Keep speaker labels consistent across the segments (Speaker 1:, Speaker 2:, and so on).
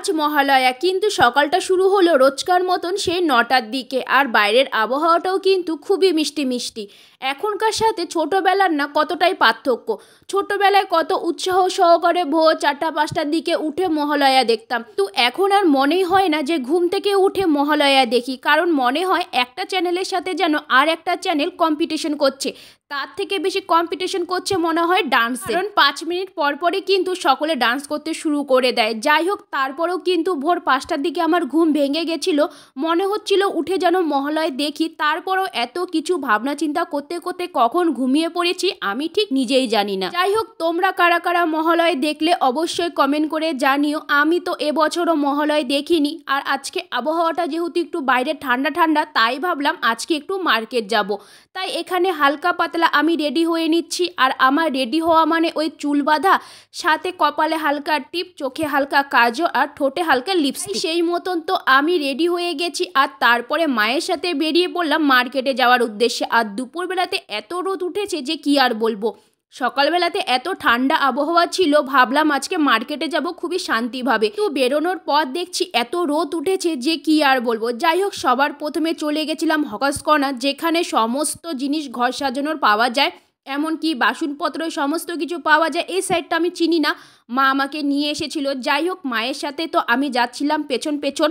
Speaker 1: আজ মহালয়া, কিন্তু সকালটা শুরু হলো রোজকার মতন সেই 9টার দিকে। আর বাইরের আবহাওয়াটাও কিন্তু খুবই মিষ্টি মিষ্টি। এখনকার সাথে ছোটোবেলার না কতটাই পার্থক্য। ছোটোবেলায় কত উৎসাহ সহকারে ভোর 4টা-5টার দিকে উঠে মহালয়া দেখতাম, তো এখন আর মনেই হয় না যে ঘুম থেকে উঠে মহালয়া দেখি। কারণ মনে হয় একটা চ্যানেলের সাথে যেন আর একটা চ্যানেল কম্পিটিশন করছে, তার থেকে বেশি কম্পিটিশন করছে মনে হয় ডান্সে। কারণ 5 মিনিট পর পরই কিন্তু সকলে ডান্স করতে শুরু করে দেয়। যাই হোক, তারপরেও কিন্তু ভোর 5টার দিকে আমার ঘুম ভেঙে গেছিলো। মনে হচ্ছিল উঠে যেন মহালয়া দেখি। তারপরেও এত কিছু ভাবনা চিন্তা করতে করতে কখন ঘুমিয়ে পড়েছি আমি ঠিক নিজেই জানি না। যাই হোক, তোমরা কারা কারা মহালয়া দেখলে অবশ্যই কমেন্ট করে জানিও। আমি তো এবছরও মহালয়া দেখিনি। আর আজকে আবহাওয়াটা যেহেতু একটু বাইরে ঠান্ডা ঠান্ডা, তাই ভাবলাম আজকে একটু মার্কেট যাব। তাই এখানে হালকা পাতলা আমি রেডি হয়ে নিচ্ছি। আর আমার রেডি হওয়া মানে ওই চুল বাঁধা, সাথে কপালে হালকা টিপ, চোখে হালকা কাজল আর ঠোঁটে হালকা লিপস্টিক। সেই মতন তো আমি রেডি হয়ে গেছি। আর তারপরে মায়ের সাথে বেরিয়ে পড়লাম মার্কেটে যাওয়ার উদ্দেশ্যে। আর দুপুরবেলাতে এত রোদ উঠেছে যে কি আর বলবো। সকালবেলাতে এত ঠান্ডা আবহাওয়া ছিল, ভাবলাম আজকে মার্কেটে যাব খুবই শান্তিভাবে। তো বেরোনোর পর দেখছি এত রোদ উঠেছে যে কি আর বলবো। যাই হোক, সবার প্রথমে চলে গেছিলাম হকার্স কর্নার, যেখানে সমস্ত জিনিস ঘর সাজানোর পাওয়া যায়, এমনকি বাসনপত্র সমস্ত কিছু পাওয়া যায়। এই সাইডটা আমি চিনি না, মা আমাকে নিয়ে এসেছিল। যাই হোক, মায়ের সাথে তো আমি যাচ্ছিলাম পেছন পেছন।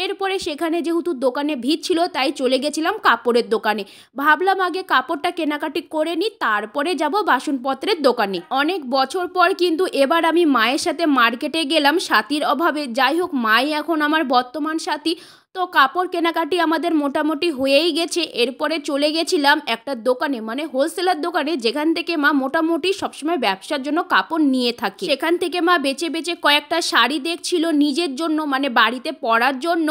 Speaker 1: এরপরে সেখানে যেহেতু দোকানে ভিড় ছিল, তাই চলে গেছিলাম কাপড়ের দোকানে। ভাবলাম আগে কাপড়টা কেনাকাটি করে নিই, তারপরে যাব বাসনপত্রের দোকানে। অনেক বছর পর কিন্তু এবার আমি মায়ের সাথে মার্কেটে গেলাম সাথীর অভাবে। যাই হোক, মাই এখন আমার বর্তমান সাথী। তো কাপড় কেনাকাটি আমাদের মোটামুটি হয়েই গেছে। এরপরে চলে গেছিলাম একটা দোকানে, মানে হোলসেলার দোকানে, যেখান থেকে মা মোটামুটি সবসময় ব্যবসার জন্য কাপড় নিয়ে থাকে। সেখান থেকে মা বেছে বেছে কয়েকটা শাড়ি দেখছিল নিজের জন্য, মানে বাড়িতে পরার জন্য।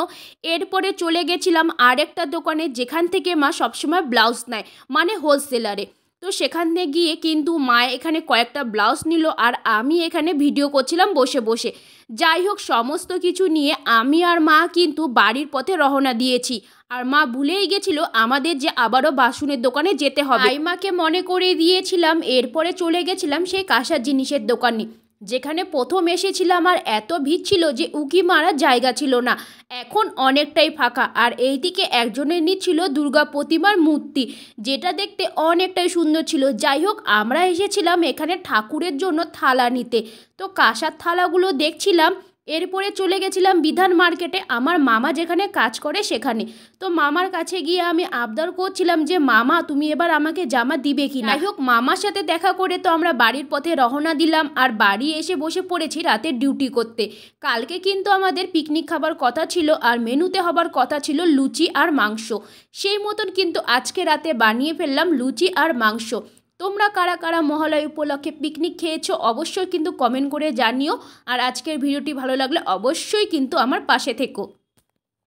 Speaker 1: এরপরে চলে গেছিলাম আরেকটা দোকানে, যেখান থেকে মা সবসময় ব্লাউজ নেয়, মানে হোলসেলারে। তো সেখানে গিয়ে কিন্তু মা এখানে কয়েকটা ব্লাউজ নিল, আর আমি এখানে ভিডিও করছিলাম বসে বসে। যাই হোক, সমস্ত কিছু নিয়ে আমি আর মা কিন্তু বাড়ির পথে রওনা দিয়েছি। আর মা ভুলেই গেছিল আমাদের যে আবারও বাসনের দোকানে যেতে হবে। তাই মাকে মনে করে দিয়েছিলাম। এরপরে চলে গেছিলাম সেই কাঁসার জিনিসের দোকানে, যেখানে প্রথম এসেছিলাম আর এত ভিড় ছিল যে উকি মারার জায়গা ছিল না। এখন অনেকটাই ফাঁকা। আর এইদিকে একজনের নিচ্ছিল দুর্গা প্রতিমার মূর্তি, যেটা দেখতে অনেকটাই সুন্দর ছিল। যাই হোক, আমরা এসেছিলাম এখানে ঠাকুরের জন্য থালা নিতে, তো কাঁসার থালাগুলো দেখছিলাম। এরপরে চলে গেছিলাম বিধান মার্কেটে, আমার মামা যেখানে কাজ করে সেখানে। তো মামার কাছে গিয়ে আমি আবদার করছিলাম যে মামা, তুমি এবার আমাকে জামা দিবে কি না। যাই হোক, মামার সাথে দেখা করে তো আমরা বাড়ির পথে রওনা দিলাম। আর বাড়ি এসে বসে পড়েছি রাতের ডিউটি করতে। কালকে কিন্তু আমাদের পিকনিক খাবার কথা ছিল, আর মেনুতে হবার কথা ছিল লুচি আর মাংস। সেই মতন কিন্তু আজকে রাতে বানিয়ে ফেললাম লুচি আর মাংস। তোমরা কারা কারা মহালয়া উপলক্ষে পিকনিক খেয়েছো অবশ্যই কিন্তু কমেন্ট করে জানিও। আর আজকের ভিডিওটি ভালো লাগলে অবশ্যই কিন্তু আমার পাশে থেকো।